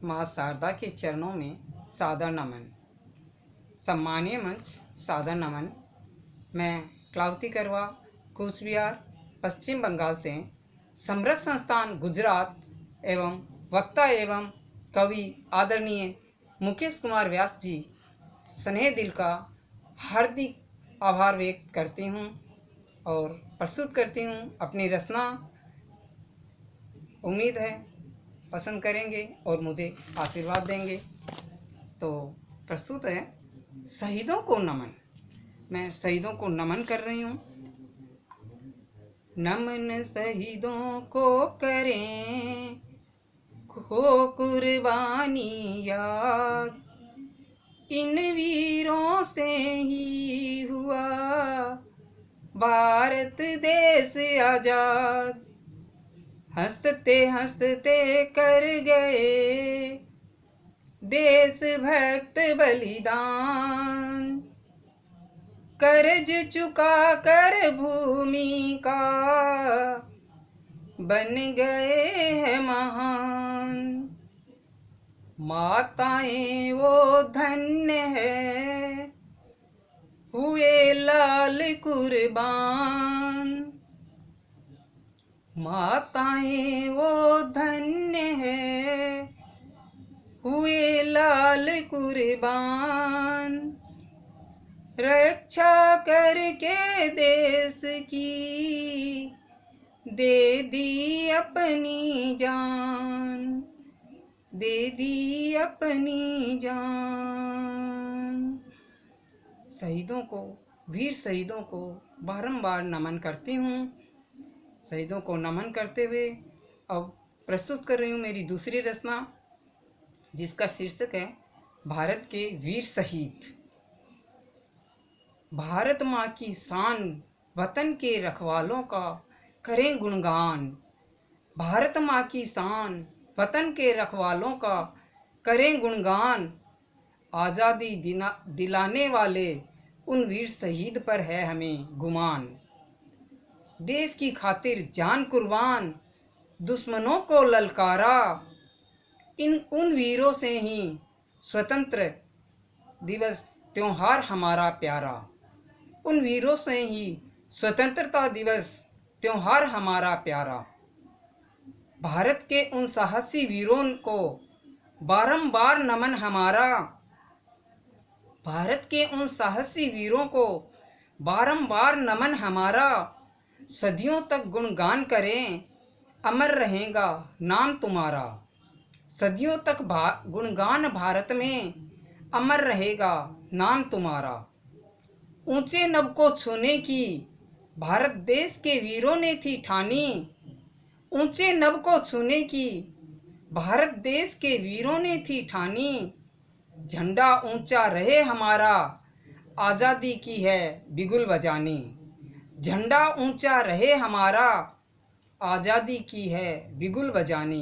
माँ शारदा के चरणों में सादर नमन। सम्मानीय मंच, सादर नमन। मैं क्लावती करवा, कूच बिहार, पश्चिम बंगाल से समृद्ध संस्थान गुजरात एवं वक्ता एवं कवि आदरणीय मुकेश कुमार व्यास जी स्नेह दिल का हार्दिक आभार व्यक्त करती हूँ और प्रस्तुत करती हूँ अपनी रचना। उम्मीद है पसंद करेंगे और मुझे आशीर्वाद देंगे। तो प्रस्तुत है शहीदों को नमन। मैं शहीदों को नमन कर रही हूँ। नमन शहीदों को करें, हो कुर्बानी याद, इन वीरों से ही हुआ भारत देश आजाद। हंसते हंसते कर गए देश भक्त बलिदान, कर्ज चुका कर भूमि का बन गए हैं महान। माताएं वो धन्य है, हुए लाल कुर्बान। माताएं वो धन्य है, हुए लाल कुर्बान। रक्षा करके देश की दे दी अपनी जान, दे दी अपनी जान। शहीदों को, वीर शहीदों को बारंबार नमन करती हूँ। शहीदों को नमन करते हुए अब प्रस्तुत कर रही हूँ मेरी दूसरी रचना, जिसका शीर्षक है भारत के वीर शहीद। भारत माँ की शान, वतन के रखवालों का करें गुणगान। भारत माँ की शान, वतन के रखवालों का करें गुणगान। आज़ादी दिलाने वाले उन वीर शहीद पर है हमें गुमान। देश की खातिर जान कुर्बान, दुश्मनों को ललकारा। उन वीरों से ही स्वतंत्र दिवस त्योहार हमारा प्यारा। उन वीरों से ही स्वतंत्रता दिवस त्योहार हमारा प्यारा। भारत के उन साहसी वीरों को बारंबार नमन हमारा। भारत के उन साहसी वीरों को बारंबार नमन हमारा। सदियों तक गुणगान करें, अमर रहेगा नाम तुम्हारा। सदियों तक गुणगान भारत में, अमर रहेगा नाम तुम्हारा। ऊंचे नभ को छूने की भारत देश के वीरों ने थी ठानी। ऊंचे नभ को छूने की भारत देश के वीरों ने थी ठानी। झंडा ऊंचा रहे हमारा, आज़ादी की है बिगुल बजानी। झंडा ऊंचा रहे हमारा, आज़ादी की है बिगुल बजानी।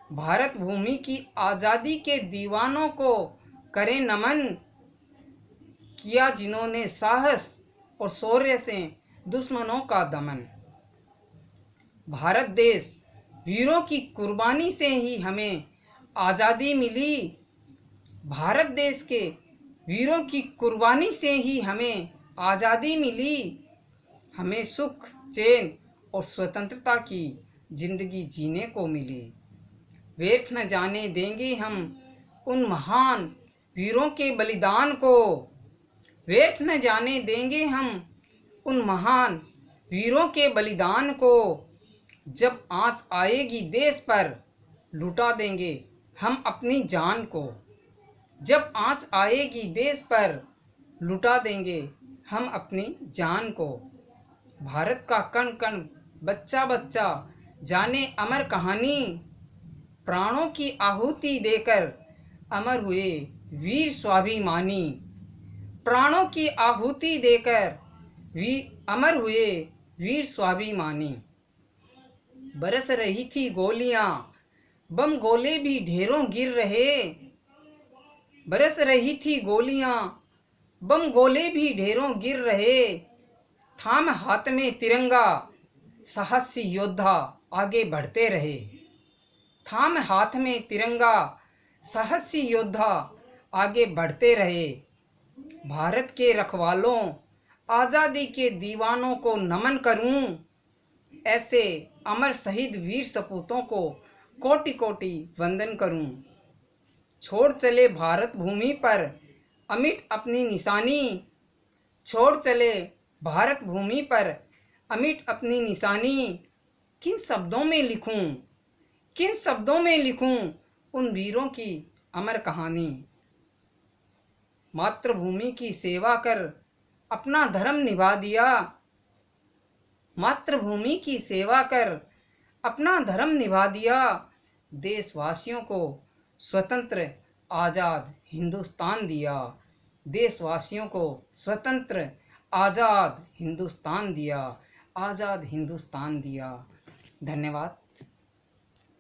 भारत भूमि की आज़ादी के दीवानों को करें नमन, किया जिन्होंने साहस और शौर्य से दुश्मनों का दमन। भारत देश वीरों की कुर्बानी से ही हमें आज़ादी मिली। भारत देश के वीरों की कुर्बानी से ही हमें आज़ादी मिली। हमें सुख, चैन और स्वतंत्रता की जिंदगी जीने को मिली। व्यर्थ न जाने देंगे हम उन महान वीरों के बलिदान को। व्यर्थ न जाने देंगे हम उन महान वीरों के बलिदान को। जब आँच आएगी देश पर, लुटा देंगे हम अपनी जान को। जब आँच आएगी देश पर, लुटा देंगे हम अपनी जान को। भारत का कण कण, बच्चा बच्चा जाने अमर कहानी। प्राणों की आहुति देकर अमर हुए वीर स्वाभिमानी। प्राणों की आहुति देकर अमर हुए वीर स्वाभिमानी। बरस रही थी गोलियां, बम गोले भी ढेरों गिर रहे। बरस रही थी गोलियां, बम गोले भी ढेरों गिर रहे। थाम हाथ में तिरंगा, साहसी योद्धा आगे बढ़ते रहे। थाम हाथ में तिरंगा, साहसी योद्धा आगे बढ़ते रहे। भारत के रखवालों, आज़ादी के दीवानों को नमन करूं। ऐसे अमर शहीद वीर सपूतों को कोटि कोटि वंदन करूं। छोड़ चले भारत भूमि पर अमिट अपनी निशानी। छोड़ चले भारत भूमि पर अमिट अपनी निशानी। किन शब्दों में लिखूं, किन शब्दों में लिखूं उन वीरों की अमर कहानी। मातृभूमि की सेवा कर अपना धर्म निभा दिया। मातृभूमि की सेवा कर अपना धर्म निभा दिया। देशवासियों को स्वतंत्र आज़ाद हिंदुस्तान दिया। देशवासियों को स्वतंत्र आज़ाद हिंदुस्तान दिया। आज़ाद हिंदुस्तान दिया। धन्यवाद।